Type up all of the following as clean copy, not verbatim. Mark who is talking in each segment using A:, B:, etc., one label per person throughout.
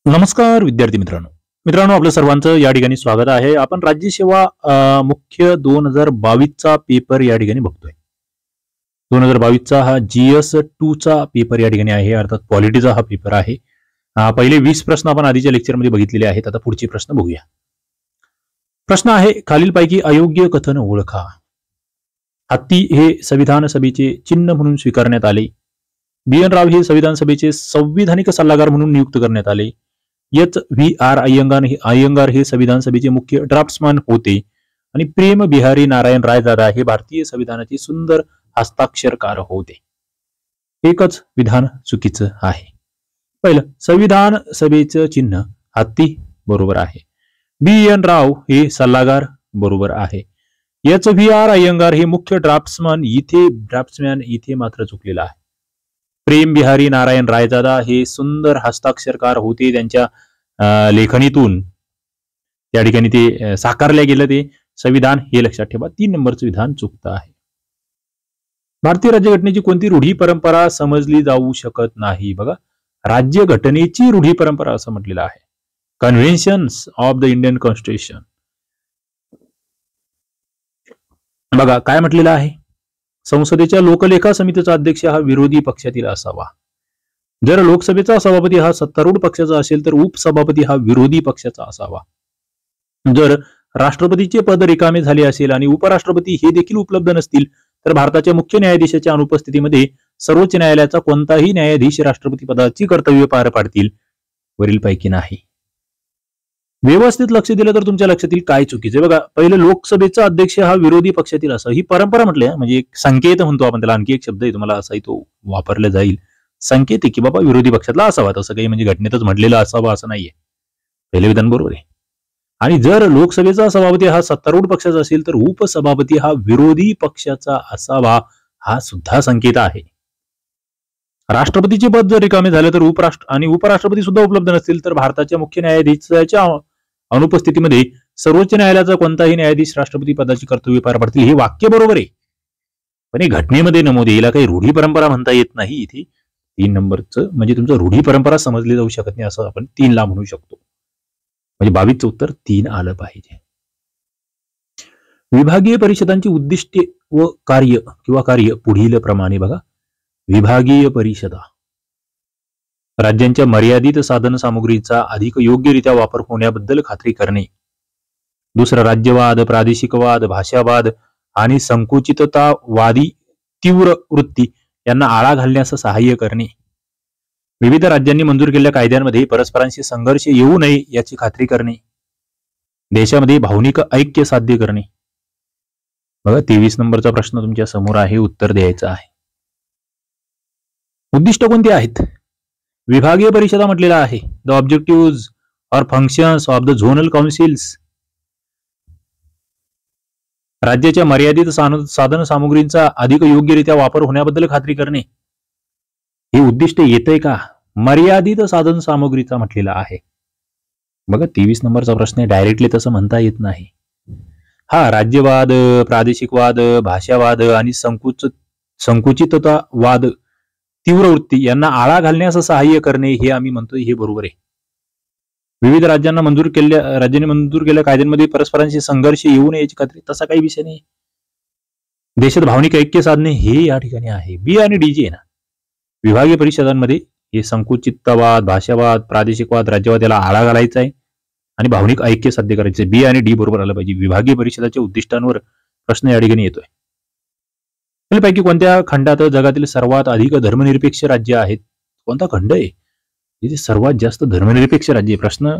A: नमस्कार विद्यार्थी मित्रांनो. मित्रांनो, आपलं सर्वांचं या ठिकाणी स्वागत आहे. आपण राज्यसेवा मुख्य 2022 चा पेपर या ठिकाणी बघतोय. 2022 चा हा GS2 चा पेपर या ठिकाणी आहे, अर्थात पॉलिटीचा हा पेपर आहे. पहिले 20 प्रश्न आपण आधीच्या लेक्चरमध्ये बघितलेले आहेत. आता पुढचे प्रश्न बघूया. प्रश्न आहे, खालीलपैकी अयोग्य कथन ओळखा. हत्ती हे संविधान सभेचे चिन्ह म्हणून स्वीकारण्यात आले. BN राव हे संविधान सभेचे संविधानिक सल्लागार म्हणून नियुक्त करण्यात आले. HVR अय्यंगार हे संविधान सभेचे मुख्य ड्राफ्ट्समन होते आणि प्रेम बिहारी नारायण रायजादा हे भारतीय संविधानाचे सुंदर हस्ताक्षरकार होते. एकच विधान चुकीचं आहे. पहिलं, संविधान सभेचं चिन्ह हत्ती बरोबर आहे. BN राव हे सल्लागार बरोबर आहे. HVR अय्यंगार हे मुख्य ड्राफ्ट्समॅन इथे मात्र चुकलेला आहे. प्रेम बिहारी नारायण रायजादा हे सुंदर हस्ताक्षरकार होते. त्यांच्या लेखणीतून या ठिकाणी ते साकारले गेलं ते संविधान, हे लक्षात ठेवा. 3 नंबरचं विधान चुकतं आहे. भारतीय राज्यघटनेची कोणती रूढी परंपरा समजली जाऊ शकत नाही? बघा, राज्यघटनेची रूढी परंपरा असं म्हटलेलं आहे. Conventions of the Indian constitution. बघा काय म्हटलेलं आहे, संसदेच्या लोकलेखा समितीचा अध्यक्ष हा विरोधी पक्षातील असावा. जर लोकसभेचा सभापती हा सत्तारूढ पक्षाचा असेल तर उपसभापती हा विरोधी पक्षाचा असावा. जर राष्ट्रपतीचे पद रिकामे झाले असेल आणि उपराष्ट्रपती हे देखील उपलब्ध नसतील तर भारताच्या मुख्य न्यायाधीशाच्या अनुपस्थितीमध्ये सर्वोच्च न्यायालयाचा कोणताही न्यायाधीश राष्ट्रपती पदाची कर्तव्य पार पाडतील? वरीलपैकी नाही. व्यवस्थित लक्ष दिलं तर तुमच्या लक्षात येईल काय चुकीचे. बघा, पहिलं, लोकसभेचा अध्यक्ष हा विरोधी पक्षातील असा, ही परंपरा म्हटली, म्हणजे एक संकेत म्हणतो आपण त्याला, आणखी एक शब्द आहे तुम्हाला असाही तो वापरला जाईल. संकेत आहे की बाबा विरोधी पक्षातला असावा, तसं काही म्हणजे घटनेतच म्हटलेलं असावं असं नाहीये. पहिले विधान बरोबर आहे. आणि जर लोकसभेचा सभापती हा सत्तारूढ पक्षाचा असेल तर उपसभापती हा विरोधी पक्षाचा असावा, हा सुद्धा संकेत आहे. राष्ट्रपतीचे पद जर रिकामे झाले तर उपराष्ट्रपती सुद्धा उपलब्ध नसतील तर भारताच्या मुख्य न्यायाधीशाच्या अनुपस्थितीमध्ये सर्वोच्च न्यायालयाचा कोणताही न्यायाधीश राष्ट्रपती पदाची कर्तव्य पार पाडतील. हे वाक्य बरोबर आहे, पण हे घटनेमध्ये नमूद आहे. याला काही रूढी परंपरा म्हणता येत नाही. इथे 3 नंबरचं म्हणजे तुमचं रूढी परंपरा समजली जाऊ शकत नाही, असं आपण 3 ला म्हणू शकतो. म्हणजे 22चं उत्तर 3 आलं पाहिजे. विभागीय परिषदांची उद्दिष्टे व कार्य पुढील प्रमाणे. बघा, विभागीय परिषदा राज्यांच्या मर्यादित साधन सामुग्रीचा अधिक योग्यरित्या वापर होण्याबद्दल खात्री करणे. दुसरा, राज्यवाद, प्रादेशिकवाद, भाषावाद आणि संकुचिततावादी तीव्र वृत्ती यांना आळा घालण्यास सहाय्य करणे. विविध राज्यांनी मंजूर केलेल्या कायद्यांमध्ये परस्परांशी संघर्ष येऊ नये याची खात्री करणे. देशामध्ये भावनिक ऐक्य साध्य करणे. बघा, 23 नंबरचा प्रश्न तुमच्या समोर आहे, उत्तर द्यायचं आहे. उद्दिष्ट कोणती आहेत? विभागीय परिषदा म्हटलेला आहे. The objective or functions of the zonal councils. राज्याच्या मर्यादित साधन सामुग्रींचा अधिक योग्यरित्या वापर होण्याबद्दल खात्री करणे. हे उद्दिष्ट येतंय का? मर्यादित साधन सामुग्रीचा म्हटलेला आहे. बघा, 23 नंबरचा प्रश्न डायरेक्टली तसं म्हणता येत नाही. हा, राज्यवाद, प्रादेशिकवाद, भाषावाद आणि संकुचिततावाद तीव्र वृत्ती यांना आळा घालण्यास सहाय्य करणे, हे आम्ही म्हणतोय हे बरोबर आहे. विविध राज्यांनी मंजूर केलेल्या कायद्यांमध्ये परस्परांशी संघर्ष येऊ नये याची खात्री, तसा काही विषय नाही. देशात भावनिक ऐक्य साधणे, हे या ठिकाणी आहे. बी आणि डी जे ना विभागीय परिषदांमध्ये हे संकुचिततावाद, भाषावाद, प्रादेशिकवाद, राज्यवाद याला आळा घालायचा आहे आणि भावनिक ऐक्य साध्य करायचे. बी आणि डी बरोबर आलं पाहिजे. विभागीय परिषदाच्या उद्दिष्टांवर प्रश्न या ठिकाणी येतोय. पैकी कोणत्या खंडात जगातील सर्वात अधिक धर्मनिरपेक्ष राज्य आहेत? कोणता खंड आहे जिथे सर्वात जास्त धर्मनिरपेक्ष राज्य? प्रश्न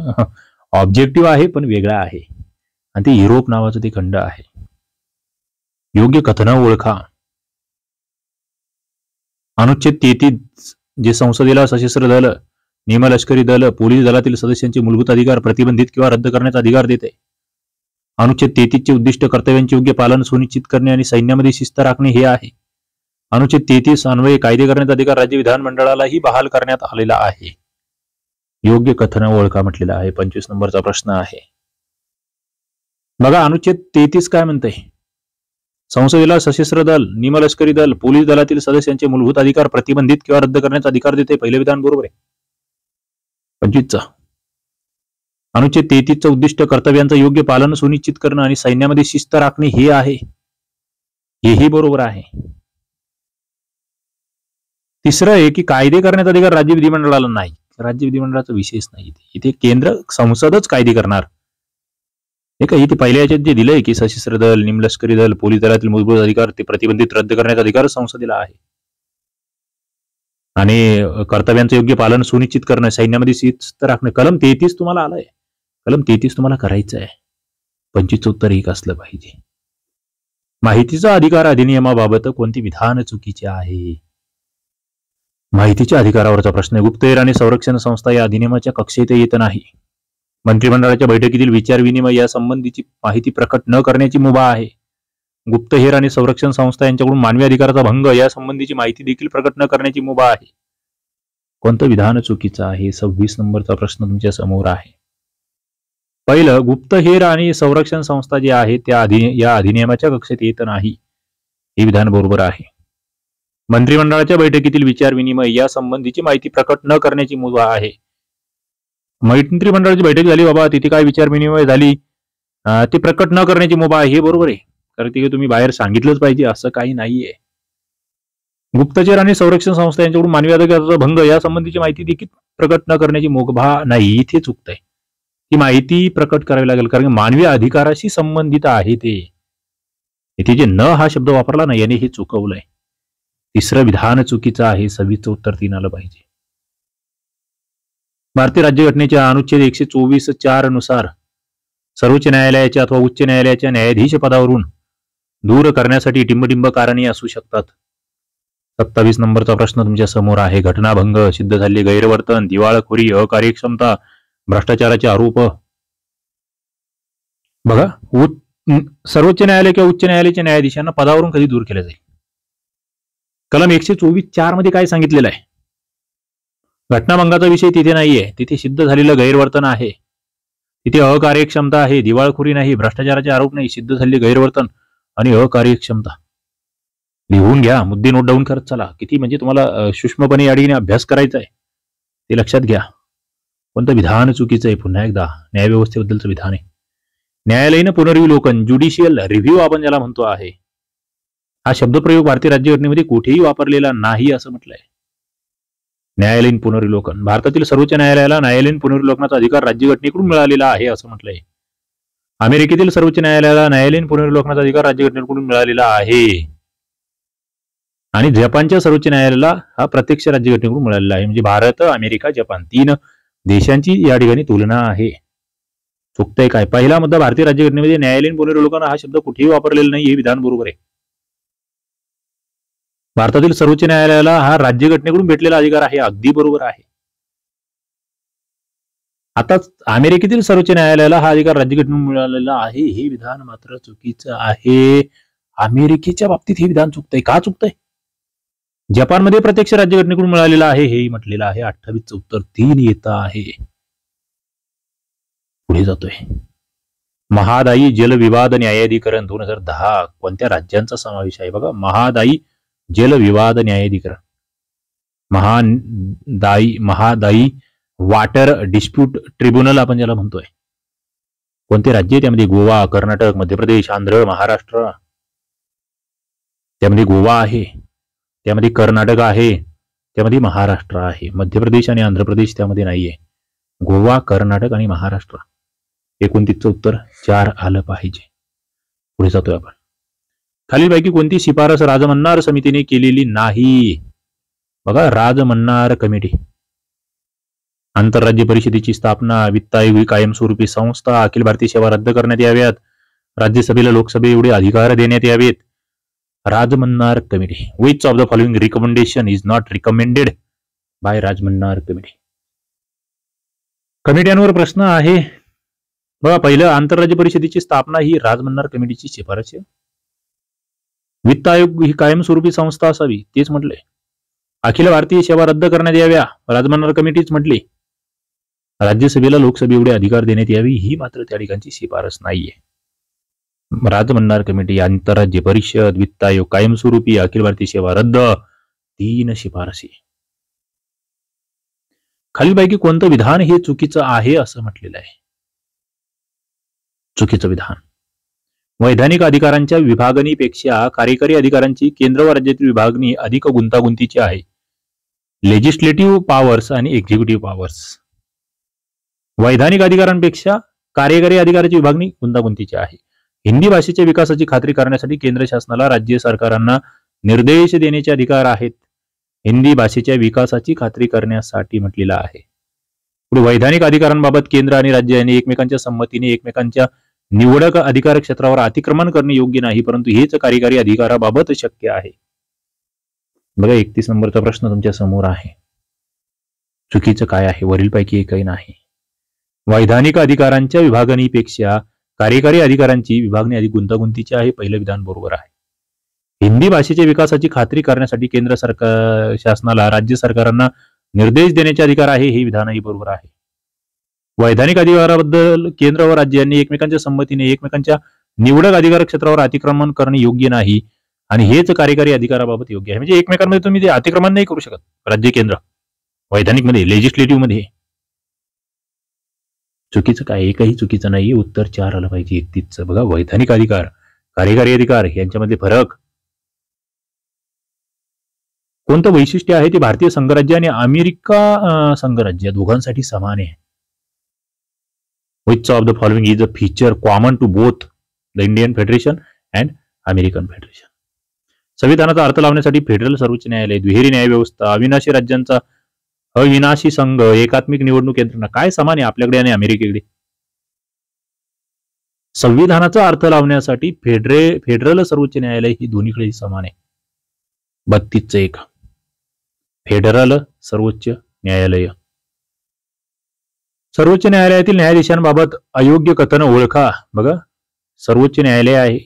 A: ऑब्जेक्टिव्ह आहे पण वेगळा आहे आणि ते युरोप नावाचं ते खंड आहे. योग्य कथन ओळखा. अनुच्छेद 33 जे संसदेला सशस्त्र दल, निमलष्करी दल, पोलीस दलातील सदस्यांचे मूलभूत अधिकार प्रतिबंधित किंवा रद्द करण्याचा अधिकार देते. अनुच्छेद 33 चे उद्दिष्ट कर्तव्यांचे योग्य पालन सुनिश्चित करणे आणि सैन्यामध्ये शिस्त राखणे हे आहे. अनुच्छेद 33 अन्वये कायदे करण्याचा अधिकार राज्य विधानमंडळालाही बहाल करण्यात आलेला आहे. योग्य कथन ओळखा म्हटलेला आहे. 25 नंबरचा प्रश्न आहे. बघा, अनुच्छेद 33 काय म्हणते? संसदेला सशस्त्र दल, निमलष्करी दल, पोलीस दलातील सदस्यांचे मूलभूत अधिकार प्रतिबंधित किंवा रद्द करण्याचा अधिकार देते. पहिले विधान बरोबर आहे 25चा. अनुच्छेद 33चं उद्दिष्ट कर्तव्यांचं योग्य पालन सुनिश्चित करणं आणि सैन्यामध्ये शिस्त राखणे हे आहे. हेही बरोबर आहे. तिसरं आहे की कायदे करण्याचा अधिकार राज्य विधिमंडळाला नाही. राज्य विधिमंडळाचा विषयच नाही. इथे केंद्र संसदच कायदे करणार. हे का इथे पहिल्या याच्यात जे दिलंय की सशस्त्र दल, निमलष्करी दल, पोलीस दलातील मूलभूत अधिकार ते प्रतिबंधित रद्द करण्याचा अधिकार संसदेला आहे. आणि कर्तव्यांचं योग्य पालन सुनिश्चित करणं, सैन्यामध्ये शिस्त राखणं, कलम 33 तुम्हाला आलंय. कलम 33 तुम्हाला करायचं आहे. 25 उत्तर एक असलं पाहिजे. माहितीचा अधिकार अधिनियमाबाबत कोणती विधान चुकीचे आहे? माहितीच्या अधिकारावरचा प्रश्न. गुप्तहेर आणि संरक्षण संस्था या अधिनियमाच्या कक्षेत येत नाही. मंत्रिमंडळाच्या बैठकीतील विचारविनिमय या संबंधीची माहिती प्रकट न करण्याची मुभा आहे. गुप्तहेर आणि संरक्षण संस्था यांच्याकडून मानवी अधिकाराचा भंग या संबंधीची माहिती देखील प्रकट न करण्याची मुभा आहे. कोणतं विधान चुकीचं आहे? 26 नंबरचा प्रश्न तुमच्या समोर आहे. पहिलं, गुप्तहेर आणि संरक्षण संस्था जे आहे त्या या अधिनियमाच्या कक्षेत येत नाही, हे विधान बरोबर आहे. मंत्रिमंडळाच्या बैठकीतील विचारविनिमय या संबंधीची माहिती प्रकट न करण्याची मुभा आहे. मंत्रिमंडळाची बैठक झाली बाबा, तिथे काय विचारविनिमय झाली ते प्रकट न करण्याची मुभा आहे, हे बरोबर आहे. कारण ते तुम्ही बाहेर सांगितलंच पाहिजे असं काही नाहीये. गुप्तचर आणि संरक्षण संस्था यांच्याकडून मानवी अधिकाराचा भंग या संबंधीची माहिती देखील प्रकट न करण्याची मुभा नाही, इथे चुकतंय. ही माहिती प्रकट करावी लागेल कारण मानवी अधिकाराशी संबंधित आहे ते. इथे जे न हा शब्द वापरला नाही याने हे चुकवलंय. तिसरं विधान चुकीचं आहे. 26चं उत्तर 3 आलं पाहिजे. भारतीय राज्यघटनेच्या अनुच्छेद 124(4) नुसार सर्वोच्च न्यायालयाच्या अथवा उच्च न्यायालयाच्या न्यायाधीश पदावरून दूर करण्यासाठी टिंबटिंब कारणे असू शकतात. 27 नंबरचा प्रश्न तुमच्या समोर आहे. घटनाभंग, सिद्ध झालेले गैरवर्तन, दिवाळखोरी, अकार्यक्षमता, भ्रष्टाचाराचे आरोप. बघा, सर्वोच्च न्यायालय किंवा उच्च न्यायालयाच्या न्यायाधीशांना पदावरून कधी दूर केलं जाईल? कलम 124(4) मध्ये काय सांगितलेलं आहे? घटनाभंगाचा विषय तिथे नाहीये. तिथे सिद्ध झालेलं गैरवर्तन आहे. तिथे अकार्यक्षमता आहे, दिवाळखोरी नाही, भ्रष्टाचाराचे आरोप नाही, सिद्ध झालेले गैरवर्तन आणि अकार्यक्षमता. लिहून घ्या, मुद्दे नोट डाऊन करत चला. किती म्हणजे तुम्हाला सूक्ष्मपणे या ठिकाणी अभ्यास करायचा आहे ते लक्षात घ्या. कोणतं विधान चुकीचं आहे? पुन्हा एकदा न्यायव्यवस्थेबद्दलचं विधान आहे. न्यायालयीन पुनर्विलोकन, ज्युडिशियल रिव्ह्यू आपण ज्याला म्हणतो आहे, हा शब्दप्रयोग भारतीय राज्यघटनेमध्ये कुठेही वापरलेला नाही असं म्हटलंय. न्यायालयीन पुनर्विलोकन, भारतातील सर्वोच्च न्यायालयाला न्यायालयीन पुनर्विलोकनाचा अधिकार राज्यघटनेकडून मिळालेला आहे असं म्हटलंय. अमेरिकेतील सर्वोच्च न्यायालयाला न्यायालयीन पुनर्विलोकनाचा अधिकार राज्यघटनेकडून मिळालेला आहे. आणि जपानच्या सर्वोच्च न्यायालयाला हा प्रत्यक्ष राज्यघटनेकडून मिळालेला आहे. म्हणजे भारत, अमेरिका, जपान 3 देशांची या ठिकाणी तुलना आहे. चुकतंय काय? पहिला मुद्दा, भारतीय राज्यघटनेमध्ये न्यायालयीन पुनर्विलोकन हा शब्द कुठेही वापरलेला नाही, हे विधान बरोबर आहे. भारतातील सर्वोच्च न्यायालयाला हा राज्यघटनेकडून भेटलेला अधिकार आहे, अगदी बरोबर आहे. आता अमेरिकेतील सर्वोच्च न्यायालयाला हा अधिकार राज्यघटनेकडून मिळालेला आहे, हे विधान मात्र चुकीचं आहे. अमेरिकेच्या बाबतीत हे विधान चुकतंय. का चुकतंय? जपानमध्ये प्रत्यक्ष राज्यघटनेकडून मिळालेला आहे, हेही म्हटलेलं आहे. 28चं उत्तर 3 येत आहे. पुढे जातोय. महादायी जलविवाद न्यायाधिकरण 2010 कोणत्या राज्यांचा समावेश आहे? बघा, महादायी जलविवाद न्यायाधिकरण, महादायी वॉटर डिस्प्यूट ट्रिब्युनल आपण ज्याला म्हणतोय. कोणते राज्य? त्यामध्ये गोवा, कर्नाटक, मध्य प्रदेश, आंध्र, महाराष्ट्र. त्यामध्ये गोवा आहे, त्यामध्ये कर्नाटक आहे, त्यामध्ये महाराष्ट्र आहे. मध्य प्रदेश आणि आंध्र प्रदेश त्यामध्ये नाहीये. गोवा, कर्नाटक आणि महाराष्ट्र. 29चं उत्तर 4 आलं पाहिजे. पुढे जातोय आपण. खालीलपैकी कोणती शिफारस राजमन्नार समितीने केलेली नाही? बघा, राजमन्नार कमिटी, आंतरराज्य परिषदेची स्थापना, वित्त आयोग ही कायमस्वरूपी संस्था, अखिल भारतीय सेवा रद्द करण्यात याव्यात, राज्यसभेला लोकसभे एवढे अधिकार देण्यात यावेत. Rajamannar committee. Which of the following recommendation is not recommended by Rajamannar committee? कमिट्यांवर प्रश्न आहे. बघा, पहिलं, आंतरराज्य परिषदेची स्थापना ही राजमन्नार कमिटीची शिफारस आहे. वित्त आयोग ही कायमस्वरूपी संस्था असावी, तेच म्हटले. अखिल भारतीय सेवा रद्द करण्यात याव्या, राजमन्नार कमिटीच म्हटली. राज्यसभेला लोकसभे एवढे अधिकार देण्यात यावी, ही मात्र त्या ठिकाणची शिफारस नाहीये. राजमन्नार कमिटी, आंतरराज्य परिषद, वित्त आयोग कायमस्वरूपी, अखिल भारतीय सेवा रद्द, 3 शिफारसी. खालीलपैकी कोणतं विधान हे चुकीचं आहे असं म्हटलेलं आहे? चुकीचं विधान. वैधानिक अधिकारांच्या विभागणीपेक्षा कार्यकारी अधिकारांची केंद्र व राज्यातील विभागणी अधिक गुंतागुंतीची आहे. लेजिस्लेटिव्ह पॉवर्स आणि एक्झिक्युटिव्ह पॉवर्स. वैधानिक अधिकारांपेक्षा कार्यकारी अधिकाराची विभागणी गुंतागुंतीची आहे. हिंदी भाषेच्या विकासाची खात्री करण्यासाठी केंद्र शासनाला राज्य सरकारांना निर्देश देण्याचे अधिकार आहेत. हिंदी भाषेच्या विकासाची खात्री करण्यासाठी म्हटलेलं आहे. पुढे वैधानिक अधिकारांबाबत केंद्र आणि राज्य यांनी एकमेकांच्या संमतीने एकमेकांच्या निवडक अधिकार क्षेत्रावर अतिक्रमण करणे योग्य नाही, परंतु हेच कार्यकारी अधिकाराबाबत शक्य आहे. बघा 31 नंबरचा प्रश्न तुमच्या समोर आहे. चुकीचं काय आहे? वरीलपैकी एकही नाही. वैधानिक अधिकारांच्या विभागणीपेक्षा कार्यकारी अधिकारांची विभागणी अधिक गुंतागुंतीची आहे. पहिलं विधान बरोबर आहे. हिंदी भाषेच्या विकासाची खात्री करण्यासाठी केंद्र सरकार शासनाला राज्य सरकारांना निर्देश देण्याचे अधिकार आहे. हे विधानही बरोबर आहे. वैधानिक अधिकाराबद्दल केंद्र व राज्य यांनी एकमेकांच्या संमतीने एकमेकांच्या निवडक अधिकार क्षेत्रावर अतिक्रमण करणे योग्य नाही आणि हेच कार्यकारी अधिकाराबाबत योग्य आहे. म्हणजे एकमेकांमध्ये तुम्ही ते अतिक्रमण नाही करू शकत. राज्य केंद्र वैधानिक मध्ये लेजिस्लेटिव्ह मध्ये. चुकीचं काय? एकही चुकीचं नाही. उत्तर 4 आलं पाहिजे 31चं. बघा वैधानिक अधिकार कार्यकारी अधिकार यांच्यामध्ये फरक. कोणतं वैशिष्ट्य आहे ते भारतीय संघराज्य आणि अमेरिका संघराज्य या दोघांसाठी समान आहे. Which of the following is a feature common to both the Indian Federation and American Federation? संविधानाचा अर्थ लावण्यासाठी फेडरल सर्वोच्च न्यायालय, दुहेरी न्यायव्यवस्था, अविनाशी राज्यांचा अविनाशी संघ, एकात्मिक निवडणूक यंत्रणा काय समान आहे आपल्याकडे आणि अमेरिकेकडे? संविधानाचा अर्थ लावण्यासाठी फेडरल सर्वोच्च न्यायालय ही दोन्हीकडे समान आहे. 32चं 1 फेडरल सर्वोच्च न्यायालय. सर्वोच्च न्यायालयातील न्यायाधीशांबाबत अयोग्य कथन ओळखा. बघा सर्वोच्च न्यायालय आहे,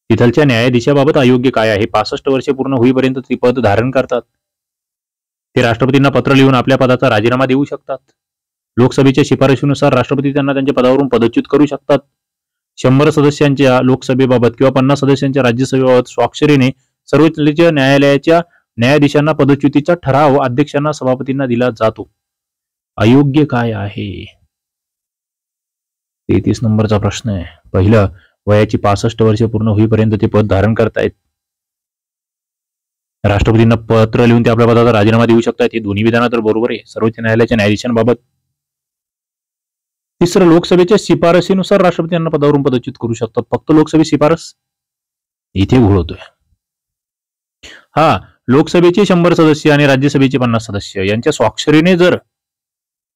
A: तिथलच्या न्यायाधीशाबाबत अयोग्य काय आहे? 65 वर्षे पूर्ण होईपर्यंत ते पद धारण करतात. ते राष्ट्रपतींना पत्र लिहून आपल्या पदाचा राजीनामा देऊ शकतात. लोकसभेच्या शिफारशीनुसार राष्ट्रपती त्यांना त्यांच्या पदावरून पदच्युत करू शकतात. 100 सदस्यांच्या लोकसभेबाबत किंवा 50 सदस्यांच्या राज्यसभेबाबत स्वाक्षरीने सर्वोच्च न्यायालयाच्या न्यायाधीशांना पदच्युतीचा ठराव अध्यक्षांना सभापतींना दिला जातो. अयोग्य काय आहे? 33 नंबरचा प्रश्न आहे. पहिलं वयाची 65 वर्षे पूर्ण होईपर्यंत ते पद धारण करतायत. राष्ट्रपतींना पत्र लिहून ते आपल्या पदाचा राजीनामा देऊ शकतात. हे दोन्ही विधान तर बरोबर आहे सर्वोच्च न्यायालयाच्या न्यायाधीशांबाबत. तिसरं लोकसभेच्या शिफारशीनुसार राष्ट्रपती यांना पदावरून पदच्युत करू शकतात. फक्त लोकसभेची शिफारस इथे घोळ होतोय. हा लोकसभेचे 100 सदस्य आणि राज्यसभेचे 50 सदस्य यांच्या स्वाक्षरीने जर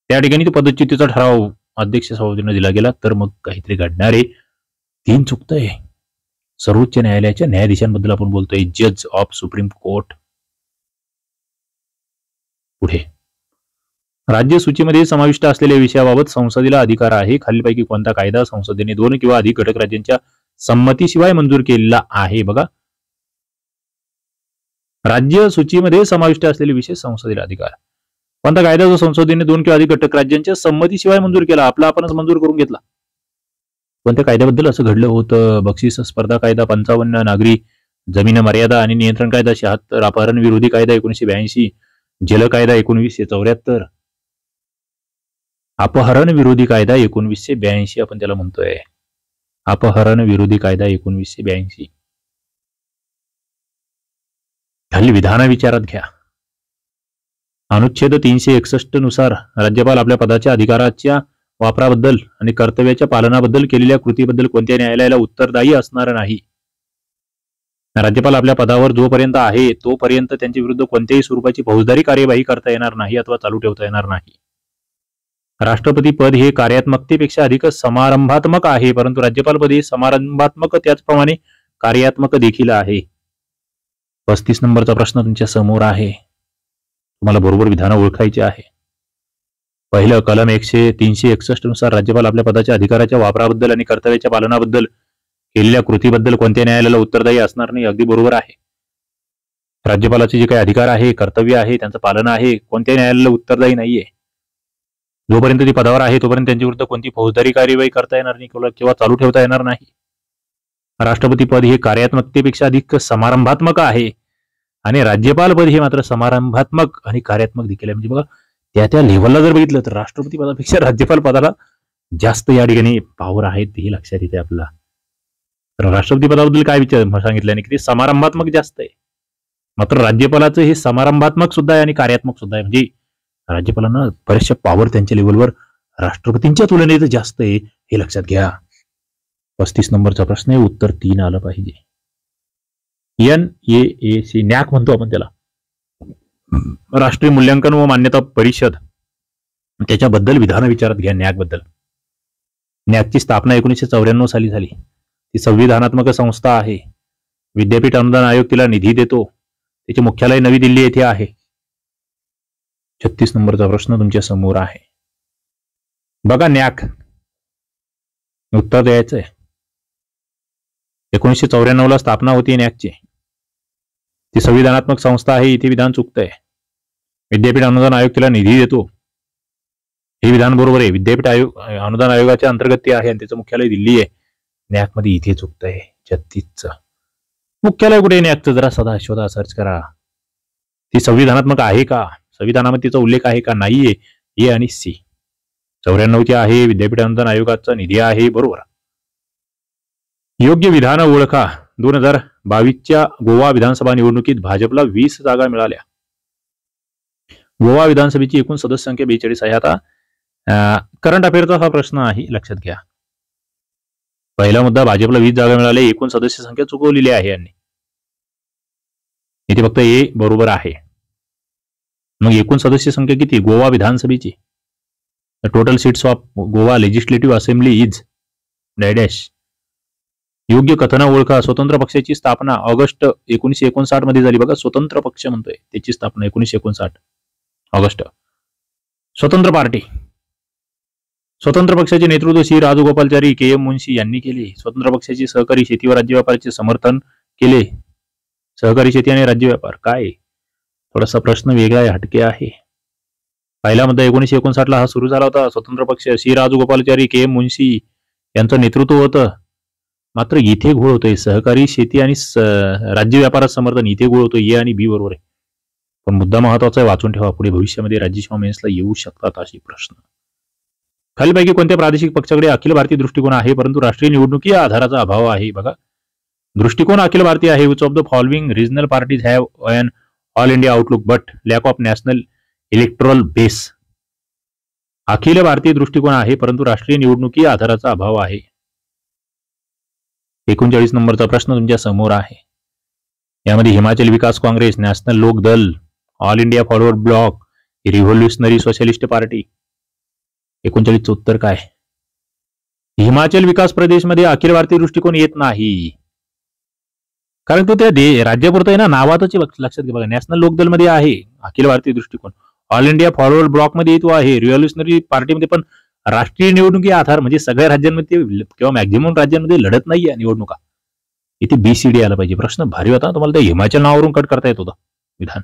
A: त्या ठिकाणी पदच्युतीचा ठराव अध्यक्ष सभापतींना दिला गेला तर मग काहीतरी घडणार आहे. 3 चुकतंय. सर्वोच्च न्यायालयाच्या न्यायाधीशांबद्दल आपण बोलतोय, जज ऑफ सुप्रीम कोर्ट. पुढे राज्य सूचीमध्ये समाविष्ट असलेल्या विषयाबाबत संसदेला अधिकार आहे. खालीलपैकी कोणता कायदा संसदेने 2 किंवा अधिक घटक राज्यांच्या संमतीशिवाय मंजूर केलेला आहे? बघा राज्य सूचीमध्ये समाविष्ट असलेले विषय संसदेला अधिकार. कोणता कायदा जो संसदेने 2 किंवा अधिक घटक राज्यांच्या संमतीशिवाय मंजूर केला? आपला आपणच मंजूर करून घेतला. कोणत्या कायद्याबद्दल असं घडलं होतं? बक्षीस स्पर्धा कायदा 55, नागरी जमीन मर्यादा आणि नियंत्रण कायदा 76, अपहरण विरोधी कायदा 1982, जल कायदा 1974. अपहरण विरोधी कायदा 1982 आपण त्याला म्हणतोय. अपहरण विरोधी कायदा 1982. खालील विधान विचारात घ्या. अनुच्छेद 361 नुसार राज्यपाल आपल्या पदाच्या अधिकाराच्या वापराबद्दल आणि कर्तव्याच्या पालनाबद्दल केलेल्या कृतीबद्दल कोणत्या न्यायालयाला उत्तरदायी असणार नाही? राज्यपाल आपल्या पदावर जोपर्यंत आहे तोपर्यंत त्यांच्या विरुद्ध कोणत्याही स्वरूपाची फौजदारी कार्यवाही करता येणार नाही अथवा चालू ठेवता येणार नाही. राष्ट्रपती पद हे कार्यात्मकतेपेक्षा अधिक समारंभात्मक आहे, परंतु राज्यपाल पद हे समारंभात्मक त्याचप्रमाणे कार्यात्मक देखील आहे. 35 नंबरचा प्रश्न तुमच्या समोर आहे. तुम्हाला बरोबर विधान ओळखायचे आहे. पहिलं कलम 361 नुसार राज्यपाल आपल्या पदाच्या अधिकाराच्या वापराबद्दल आणि कर्तव्याच्या पालनाबद्दल केलेल्या कृतीबद्दल कोणत्या न्यायालयाला उत्तरदायी असणार नाही. अगदी बरोबर आहे. राज्यपालाचे जे काही अधिकार आहे, कर्तव्य आहे, त्यांचं पालन आहे, कोणत्या न्यायालयाला उत्तरदायी नाहीये. जोपर्यंत ते पदावर आहे तोपर्यंत त्यांच्या विरुद्ध कोणती फौजदारी कार्यवाही करता येणार नाही किंवा चालू ठेवता येणार नाही. राष्ट्रपती पद हे कार्यात्मकतेपेक्षा अधिक समारंभात्मक आहे आणि राज्यपाल पद हे मात्र समारंभात्मक आणि कार्यात्मक देखील आहे. म्हणजे बघा त्या लेव्हलला जर बघितलं तर राष्ट्रपती पदापेक्षा राज्यपाल पदाला जास्त या ठिकाणी पॉवर आहेत हे लक्षात येते आपल्याला. तर राष्ट्रपती पदाबद्दल काय सांगितलं की ते समारंभात्मक जास्त आहे, मात्र राज्यपालाचं हे समारंभात्मक सुद्धा आहे आणि कार्यात्मक सुद्धा आहे. म्हणजे राज्यपालांना बऱ्याचशा पॉवर त्यांच्या लेवलवर राष्ट्रपतींच्या तुलनेत जास्त आहे हे लक्षात घ्या. 35 नंबरचा प्रश्न आहे, उत्तर 3 आलं पाहिजे. NAAC नॅक म्हणतो आपण त्याला, राष्ट्रीय मूल्यांकन व मान्यता परिषद, त्याच्याबद्दल विधान विचारात घ्या. नॅक बद्दल. नॅकची स्थापना 1994 साली झाली. ती संविधानात्मक संस्था आहे. विद्यापीठ अनुदान आयोग तिला निधी देतो. त्याचे मुख्यालय नवी दिल्ली येथे आहे. 36 नंबरचा प्रश्न तुमच्या समोर आहे. बघा नॅक उत्तर द्यायचंय. 1994 ला स्थापना होती नॅकची. ती संविधानात्मक संस्था आहे. इथे विधान चुकतंय. विद्यापीठ अनुदान आयोग तिला निधी देतो, हे विधान बरोबर आहे. विद्यापीठ आयोग अनुदान आयोगाच्या अंतर्गत ते आहे आणि त्याचं मुख्यालय दिल्ली आहे. नॅक मध्ये इथे चुकतंय. 36चं मुख्यालय कुठे नॅकचं जरा सदा शोधा, सर्च करा. ती संविधानात्मक आहे का, संविधानामध्ये तिचा उल्लेख आहे का, नाहीये. ए आणि सी. 94ची आहे. विद्यापीठ अनुदान आयोगाचा निधी आहे. बरोबर. योग्य विधान ओळखा. 2022च्या गोवा विधानसभा निवडणुकीत भाजपला 20 जागा मिळाल्या. गोवा विधानसभेची एकूण सदस्य संख्या 42 आहे. आता करंट अफेअरचा हा प्रश्न आहे, लक्षात घ्या. पहिला मुद्दा, भाजपला 20 जागा मिळाल्या, एकूण सदस्य संख्या चुकवलेली आहे यांनी. इथे फक्त ए बरोबर आहे. मग एकूण सदस्य संख्या किती गोवा विधानसभेची? Total seats of Goa legislative assembly is dash. योग्य कथन ओळखा. स्वतंत्र पक्षाची स्थापना ऑगस्ट 1959 मध्ये झाली. बघा, स्वतंत्र पक्ष म्हणतोय, त्याची स्थापना 1959 ऑगस्ट. स्वतंत्र पार्टी, स्वतंत्र पक्षाचे नेतृत्व श्री राजगोपालचारी KM मुन्शी यांनी केले. स्वतंत्र पक्षाची सहकारी शेती व राज्य व्यापाराचे समर्थन केले. सहकारी शेती आणि राज्य व्यापार काय? थोडासा प्रश्न वेगळा आहे, हटके आहे. पहिला मुद्दा 1959 ला हा सुरू झाला होता. स्वतंत्र पक्ष श्री राजगोपालचारी KM मुन्शी यांचं नेतृत्व होतं. मात्र इथे घोळ होतोय. सहकारी शेती आणि राज्य व्यापारात समर्थन, इथे घोळ होतोय. ए आणि बी बरोबर आहे. पण मुद्दा महत्वाचा आहे, वाचून ठेवा. पुढे भविष्यामध्ये राज्यसभा मेन्सला येऊ शकतात असे प्रश्न. खालीलपैकी कोणत्या प्रादेशिक पक्षाकडे अखिल भारतीय दृष्टिकोन आहे परंतु राष्ट्रीय निवडणुकी आधाराचा अभाव आहे? बघा, दृष्टिकोन अखिल भारतीय आहे. Which of the following regional parties have an all India outlook but lack of national electoral base. अखिल भारतीय दृष्टिकोन आहे परंतु राष्ट्रीय निवडणुकी आधाराचा अभाव आहे. 39 नंबरचा प्रश्न तुमच्या समोर आहे. यामध्ये हिमाचल विकास Congress, national Lok Dal, all India forward bloc, revolutionary socialist party. 39चं उत्तर काय? हिमाचल विकास प्रदेशमध्ये अखिल भारतीय दृष्टिकोन येत नाही, कारण तो त्या राज्यापुरता आहे ना, नावातच. लक्षात घ्या. बघा, नॅशनल लोकदल मध्ये आहे अखिल भारतीय दृष्टिकोन, ऑल इंडिया फॉरवर्ड ब्लॉक मध्ये येतो आहे, रिव्होल्युशनरी पार्टीमध्ये. पण राष्ट्रीय निवडणुकी आधार म्हणजे सगळ्या राज्यांमध्ये किंवा मॅक्झिमम राज्यांमध्ये लढत नाहीये निवडणुका. इथे BCD आला पाहिजे. प्रश्न भारी होता. तुम्हाला त्या हिमाचल नावावरून कट करता येत होता विधान.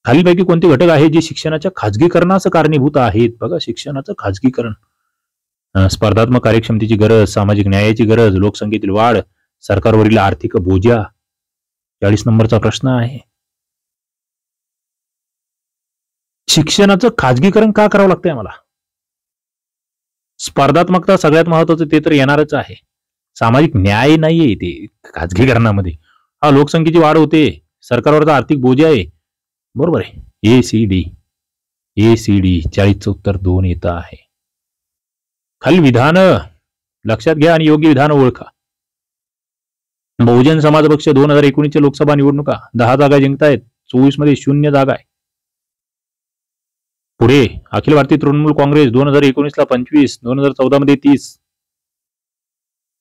A: खालीलपैकी कोणते घटक आहे जे शिक्षणाच्या खाजगीकरणास कारणीभूत आहेत? बघा, शिक्षणाचं खाजगीकरण. स्पर्धात्मक कार्यक्षमतेची गरज, सामाजिक न्यायाची गरज, लोकसंख्येतील वाढ, सरकारवरील आर्थिक बोजा. 40 नंबरचा प्रश्न आहे. शिक्षणाचं खाजगीकरण का करावं लागतंय आम्हाला? स्पर्धात्मकता सगळ्यात महत्वाचं, ते तर येणारच आहे. सामाजिक न्याय नाहीये ते खाजगीकरणामध्ये. हा, लोकसंख्येची वाढ होते, सरकारवरचा आर्थिक बोजा आहे. बरोबर आहे. ACD. 40चं उत्तर 2 येत आहे. खाली विधान लक्षात घ्या आणि योग्य विधान ओळखा. बहुजन समाज पक्ष 2019च्या लोकसभा निवडणुका 10 जागा जिंकतायत. 24 मध्ये 0 जागा आहे. पुढे अखिल भारतीय तृणमूल काँग्रेस 2019 ला 25, 2014 मध्ये 30.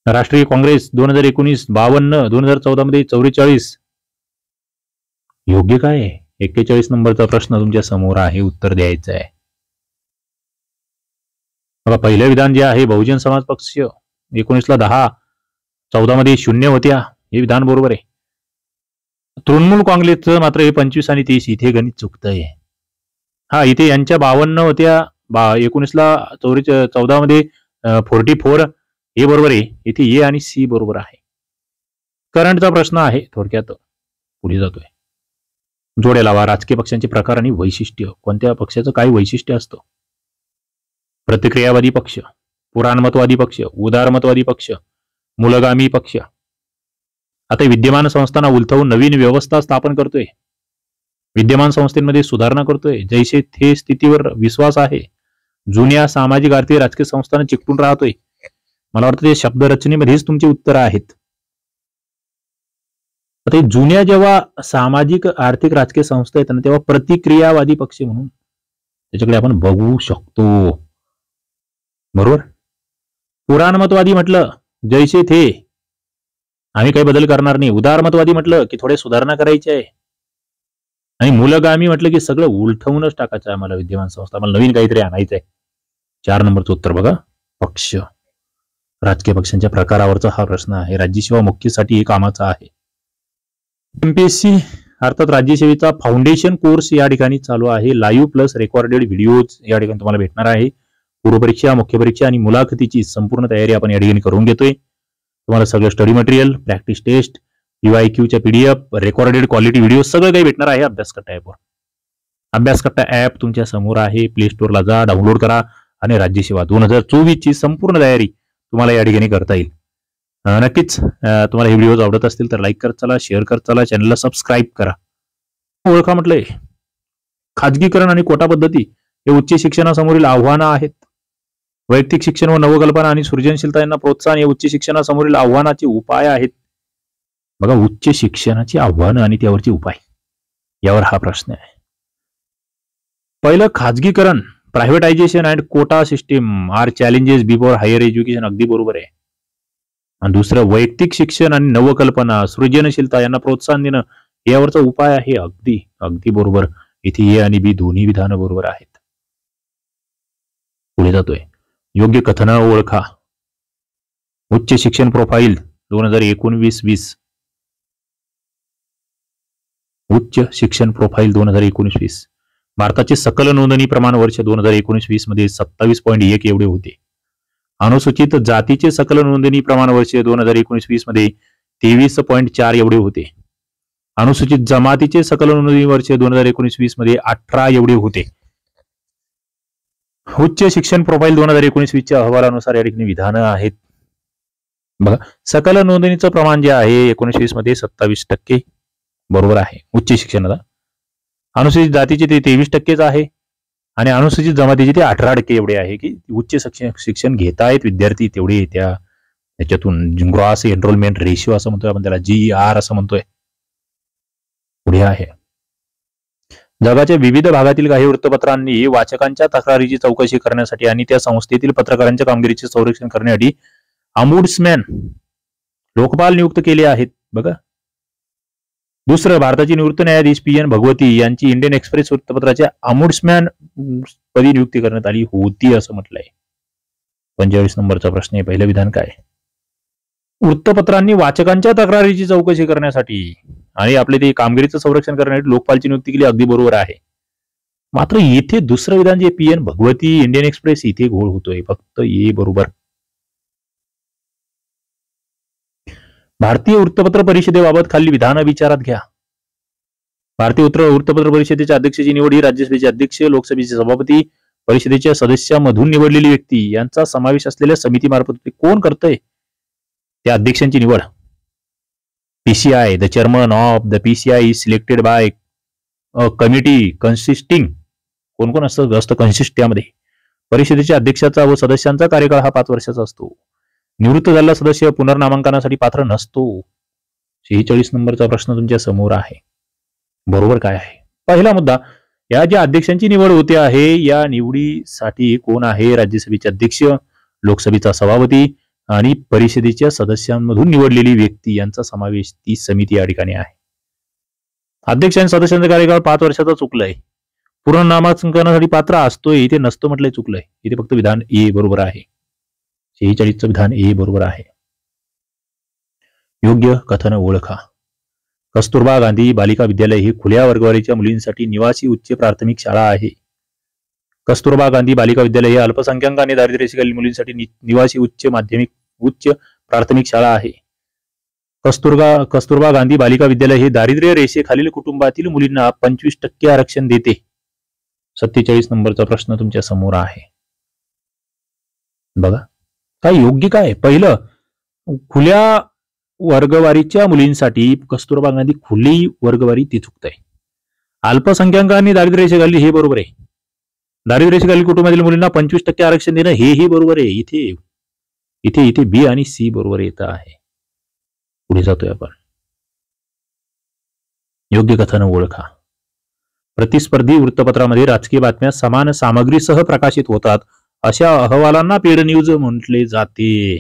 A: राष्ट्रीय काँग्रेस 2019 52, 2014 मध्ये 44. योग्य काय आहे? 41 नंबरचा प्रश्न तुमच्या समोर आहे, उत्तर द्यायचं आहे. बघा, पहिलं विधान जे आहे, बहुजन समाज पक्ष 19 ला 10, 14 मध्ये 0 होत्या, हे विधान बरोबर आहे. तृणमूल काँग्रेसचं मात्र हे 25 आणि 30, इथे गणित चुकतंय. हा, इथे यांच्या 52 होत्या, 19 ला 14 मध्ये 44, हे बरोबर आहे. इथे ए आणि सी बरोबर आहे. करंटचा प्रश्न आहे, थोडक्यात पुढे जातोय. जोड्या लावा. राजकीय पक्षांचे प्रकार आणि वैशिष्ट्य. कोणत्या पक्षाचं काय वैशिष्ट्य असतं? प्रतिक्रियावादी पक्ष, पुराणमतवादी पक्ष, उदारमतवादी पक्ष, मूलगामी पक्ष. आता विद्यमान संस्थांना उलथवून नवीन व्यवस्था स्थापन करतोय, विद्यमान संस्थेमध्ये सुधारणा करतोय, जैसे थे स्थितीवर विश्वास आहे, जुन्या सामाजिक आर्थिक राजकीय संस्थांना चिकटून राहतोय. मला वाटतं ते शब्दरचनेमध्येच तुमची उत्तर आहेत. आता जुन्या जेव्हा सामाजिक आर्थिक राजकीय संस्था आहेत ना, तेव्हा प्रतिक्रियावादी पक्ष म्हणून त्याच्याकडे आपण बघू शकतो. बरोबर. पुराणमतवादी म्हटलं जैसे थे, आम्ही काही बदल करणार नाही. उदारमतवादी म्हटलं की थोडे सुधारणा करायची आहे. आणि मूलगामी म्हटलं की सगळं उलटवूनच टाकायचं आहे आम्हाला, विद्यमान संस्था आम्हाला नवीन काहीतरी आणायचं आहे. 4 नंबरचं उत्तर बघा, पक्ष. राजकीय पक्षांच्या प्रकारावरचा हा प्रश्न आहे. राज्यसेवा मुख्यसाठी हे कामाचा आहे. एमपीएससी अर्थात राज्यसेवेचा फाउंडेशन कोर्स या ठिकाणी चालू आहे. लाईव्ह प्लस रेकॉर्डेड व्हिडिओज या ठिकाणी तुम्हाला भेटणार आहे. पूर्वपरीक्षा, मुख्य परीक्षा आणि मुलाखतीची संपूर्ण तयारी आपण या ठिकाणी करून घेतोय. तुम्हाला सगळं स्टडी मटेरियल, प्रॅक्टिस टेस्ट, PYQच्या PDF, रेकॉर्डेड क्वालिटी व्हिडिओ सगळं काही भेटणार आहे अभ्यासकट्टा ॲपवर. अभ्यासकट्टा ॲप तुमच्या समोर आहे. प्ले स्टोअरला जा, डाउनलोड करा आणि राज्यसेवा 2024 ची संपूर्ण तयारी तुम्हाला या ठिकाणी करता येईल. नक्कीच तुम्हाला हे व्हिडिओज आवडत असतील तर लाईक करत चला, शेअर करत चला, चॅनलला सबस्क्राईब करा. ओळखा म्हटलंय, खाजगीकरण आणि कोटा पद्धती हे उच्च शिक्षणासमोरील आव्हानं आहेत. वैयक्तिक शिक्षण व नवकल्पना आणि सृजनशीलता यांना प्रोत्साहन हे उच्च शिक्षणासमोरील आव्हानाचे उपाय आहेत. बघा, उच्च शिक्षणाची आव्हानं आणि त्यावरचे उपाय, यावर हा प्रश्न आहे. पहिलं, खाजगीकरण, privatisation and quota system are challenges before higher education. अगदी बरोबर आहे. आणि दुसरं, वैयक्तिक शिक्षण आणि नवकल्पना, सृजनशीलता यांना प्रोत्साहन देणं यावरचा उपाय आहे. अगदी अगदी बरोबर. इथे ए आणि बी दोन्ही विधानं बरोबर आहेत. पुढे जातोय, योग्य कथनं ओळखा. उच्च शिक्षण प्रोफाईल 2019-20. उच्च शिक्षण प्रोफाईल 2019-20. भारताचे सकल नोंदणी प्रमाण वर्ष 2019-20 मध्ये 27.1 एवढे होते. अनुसूचित जातीचे सकल नोंदणी प्रमाण वर्ष 2019-20 मध्ये 23.4 एवढे होते. अनुसूचित जमातीचे सकल नोंदणी वर्ष 2019-20 मध्ये 18 एवढे होते. उच्च शिक्षण प्रोफाईल 2019-20 च्या अहवालानुसार या ठिकाणी विधानं आहेत. बघा, सकल नोंदणीचं प्रमाण जे आहे 19-20 मध्ये 27% बरोबर आहे उच्च शिक्षणाला. अनुसूचित जातीचे ते 23% आहे आणि अनुसूचित जमातीचे ते 18% एवढे आहे की उच्च शिक्षण घेतायत विद्यार्थी तेवढे त्याच्यातून ग्रॉस एनरोलमेंट रेशिओ असं म्हणतोय आपण, त्याला GR असं म्हणतोय. पुढे आहे, जगाच्या विविध भागातील काही वृत्तपत्रांनी वाचकांच्या तक्रारीची चौकशी करण्यासाठी आणि त्या संस्थेतील पत्रकारांच्या कामगिरीचे संरक्षण करण्यासाठी ऑम्बुड्समॅन लोकपाल नियुक्त केले आहेत. बघा, दुसरं, भारताची निवृत्त न्यायाधीश PN भगवती यांची इंडियन एक्सप्रेस वृत्तपत्राच्या ऑम्बुड्समॅन पदी नियुक्ती करण्यात आली होती असं म्हटलंय. 45 नंबरचा प्रश्न आहे. पहिलं विधान काय? वृत्तपत्रांनी वाचकांच्या तक्रारीची चौकशी करण्यासाठी आणि आपले ते कामगिरीचं संरक्षण करण्यासाठी लोकपालची नियुक्ती केली. अगदी बरोबर आहे. मात्र येथे दुसरं विधान जे PN भगवती इंडियन एक्सप्रेस, इथे घोळ होतोय. फक्त ए बरोबर. भारतीय वृत्तपत्र परिषदेबाबत खालील विधानं विचारात घ्या. भारतीय वृत्तपत्र परिषदेच्या अध्यक्षाची निवड ही राज्यसभेचे अध्यक्ष, लोकसभेचे सभापती, परिषदेच्या सदस्यामधून निवडलेली व्यक्ती यांचा समावेश असलेल्या समितीमार्फत कोण करतंय? त्या अध्यक्षांची निवड PCI, the chairman of the PCI is selected by a committee consisting. कोण कोण असतं कन्सिस्ट त्यामध्ये? परिषदेच्या अध्यक्षाचा व सदस्यांचा कार्यकाळ हा 5 वर्षाचा असतो. निवृत्त झालेला सदस्य पुनर्नामांकनासाठी पात्र नसतो. 46 नंबरचा प्रश्न तुमच्या समोर आहे. बरोबर काय आहे? पहिला मुद्दा, या ज्या अध्यक्षांची निवड होते आहे या निवडीसाठी कोण आहे? राज्यसभेचे अध्यक्ष, लोकसभेचा सभापती आणि परिषदेच्या सदस्यांमधून निवडलेली व्यक्ती यांचा समावेश ती समिती या ठिकाणी आहे. अध्यक्ष आणि सदस्यांचा कार्यकाळ 5 वर्षाचा चुकलाय. पुनर्नामांकनासाठी पात्र असतोय, इथे नसतो म्हटलंय, चुकलंय. इथे फक्त विधान ए बरोबर आहे. 46चं विधान ए बरोबर आहे. योग्य कथन ओळखा. कस्तुरबा गांधी बालिका विद्यालय ही खुल्या वर्गवारीच्या मुलींसाठी निवासी उच्च प्राथमिक शाळा आहे. कस्तुरबा गांधी बालिका विद्यालय हे अल्पसंख्याक आणि दारिद्र्य रेषेखालील मुलींसाठी निवासी उच्च प्राथमिक शाळा आहे. कस्तुरबा गांधी बालिका विद्यालय हे दारिद्र्य रेषेखालील कुटुंबातील मुलींना 25% आरक्षण देते. 47 नंबरचा प्रश्न तुमच्या समोर आहे. बघा काय योग्य काय. पहिलं, खुल्या वर्गवारीच्या मुलींसाठी कस्तुरबा गांधी खुली वर्गवारी ती चुकत आहे. अल्पसंख्याकांनी दारिद्र्य रेषेखाली हे बरोबर आहे. दारिद्र्य रेषेखालील कुटुंबातील मुलींना 25% आरक्षण देणं हेही बरोबर आहे. इथे इथे इथे बी आणि सी बरोबर येत आहे. पुढे जातोय आपण. योग्य कथन ओळखा. प्रतिस्पर्धी वृत्तपत्रामध्ये राजकीय बातम्या समान सामग्रीसह प्रकाशित होतात अशा अहवालांना पेड न्यूज म्हटले जाते.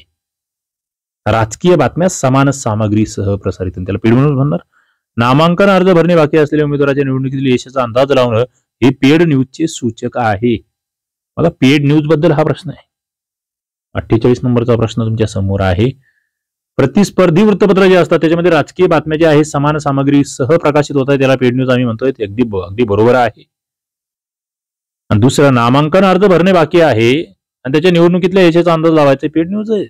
A: राजकीय बातम्या समान सामग्रीसह प्रसारित, त्याला पेड न्यूज म्हणणार. नामांकन अर्ज भरणे बाकी असलेल्या उमेदवाराच्या निवडणुकीतील यशाचा अंदाज लावणं हे पेड न्यूजचे सूचक आहे. बघा पेड न्यूज बद्दल हा प्रश्न आहे. 48 नंबरचा प्रश्न तुमच्या समोर आहे. प्रतिस्पर्धी वृत्तपत्र जे असतात त्याच्यामध्ये राजकीय बातम्या ज्या आहेत समान सामग्रीसह प्रकाशित होत आहे त्याला पेड न्यूज आम्ही म्हणतोय. ते अगदी बरोबर आहे. आणि दुसरं, नामांकन अर्ज भरणे बाकी आहे आणि त्याच्या निवडणुकीतल्या यशाचा अंदाज लावायचा पेड न्यूज आहे.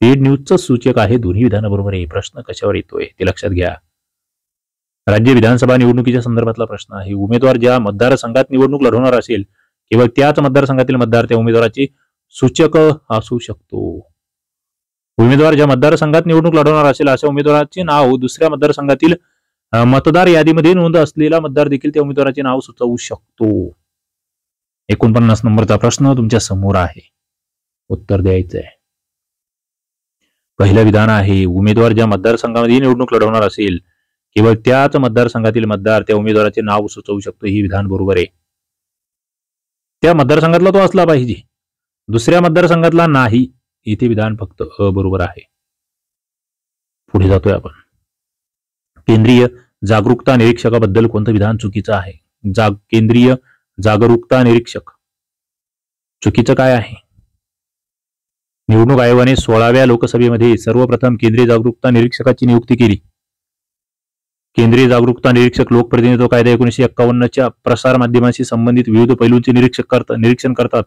A: पेड न्यूजचं सूचक आहे. दोन्ही विधानं बरोबर आहे. प्रश्न कशावर येतोय ते लक्षात घ्या. राज्य विधानसभा निवडणुकीच्या संदर्भातला प्रश्न आहे. उमेदवार ज्या मतदारसंघात निवडणूक लढवणार असेल केवळ त्याच मतदारसंघातील मतदार त्या उमेदवाराचे सूचक असू शकतो. उमेदवार ज्या मतदारसंघात निवडणूक लढवणार असेल अशा उमेदवाराचे नाव दुसऱ्या मतदारसंघातील मतदार यादीमध्ये नोंद असलेला मतदार देखील त्या उमेदवाराचे नाव सुचवू शकतो. 49 नंबरचा प्रश्न तुमच्या समोर आहे. उत्तर द्यायचं आहे. पहिलं विधान आहे, उमेदवार ज्या मतदारसंघामध्ये निवडणूक लढवणार असेल केवळ त्याच मतदारसंघातील मतदार त्या उमेदवाराचे नाव सुचवू शकतो. ही विधान बरोबर आहे. त्या मतदारसंघातला तो असला पाहिजे, दुसऱ्या मतदारसंघातला नाही. इथे विधान फक्त बरोबर आहे. पुढे जातोय आपण. केंद्रीय जागरूकता निरीक्षकाबद्दल कोणतं विधान चुकीचं आहे? केंद्रीय जागरूकता निरीक्षक चुकीचं काय आहे? निवडणूक आयोगाने 16व्या लोकसभेमध्ये सर्वप्रथम केंद्रीय जागरूकता निरीक्षकाची नियुक्ती केली. केंद्रीय जागरूकता निरीक्षक लोकप्रतिनिधित्व कायदा 1951च्या प्रसार माध्यमांशी संबंधित विविध पैलूंचे निरीक्षण करतात.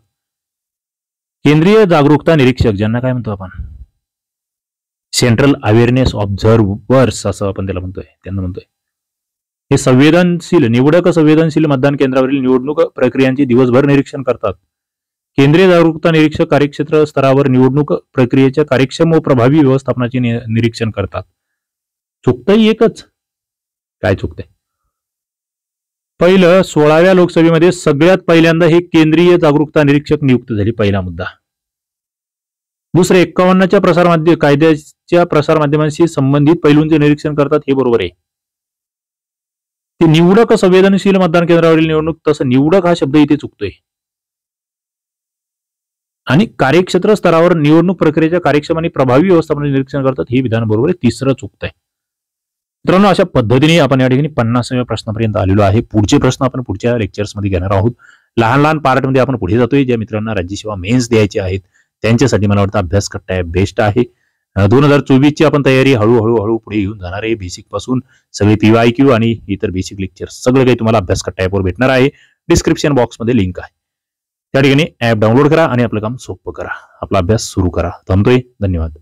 A: केंद्रीय जागरूकता निरीक्षक ज्यांना काय म्हणतो आपण, सेंट्रल अवेअरनेस ऑब्झर्वर्स असं आपण त्याला म्हणतोय, त्यांना म्हणतोय. हे निवडक संवेदनशील मतदान केंद्रावरील निवडणूक प्रक्रियांचे दिवसभर निरीक्षण करतात. केंद्रीय जागरूकता निरीक्षक कार्यक्षेत्र स्तरावर निवडणूक प्रक्रियेच्या कार्यक्षम व प्रभावी व्यवस्थापनाचे निरीक्षण करतात. चुकतंय एकच. काय चुकतंय? पहिलं, 16व्या लोकसभेमध्ये सगळ्यात पहिल्यांदा हे केंद्रीय जागरूकता निरीक्षक नियुक्त झाले. पहिला मुद्दा. दुसरे, 51च्या कायद्याच्या प्रसार माध्यमांशी संबंधित पैलूंचे निरीक्षण करतात. हे बरोबर आहे. ते निवडक संवेदनशील मतदान केंद्रावरील निवडणूक, तसं निवडक हा शब्द इथे चुकतोय. आणि कार्यक्षेत्र स्तरावर निवडणूक प्रक्रियेच्या कार्यक्षम आणि प्रभावी व्यवस्थापनाचे निरीक्षण करतात. हे विधान बरोबर आहे. तिसरं चुकतंय. मित्रांनो, अशा पद्धतीने आपण या ठिकाणी 50व्या प्रश्नापर्यंत आलेलो आहे. पुढचे प्रश्न आपण पुढच्या लेक्चर्समध्ये घेणार आहोत. लहान लहान पार्टमध्ये आपण पुढे जातोय. ज्या मित्रांना राज्यसेवा मेन्स द्यायचे आहेत त्यांच्यासाठी मला वाटतं अभ्यास कट्टा बेस्ट आहे. 2024ची आपण तयारी हळूहळू पुढे घेऊन जाणार आहे. बेसिक पासून सगळे PYQ आणि इतर बेसिक लेक्चर सगळं काही तुम्हाला अभ्यास कट्टा ॲपवर भेटणार आहे. डिस्क्रिप्शन बॉक्समध्ये लिंक आहे. त्या ठिकाणी ॲप डाउनलोड करा आणि आपलं काम सोपं करा. आपला अभ्यास सुरू करा. थांबतोय. धन्यवाद.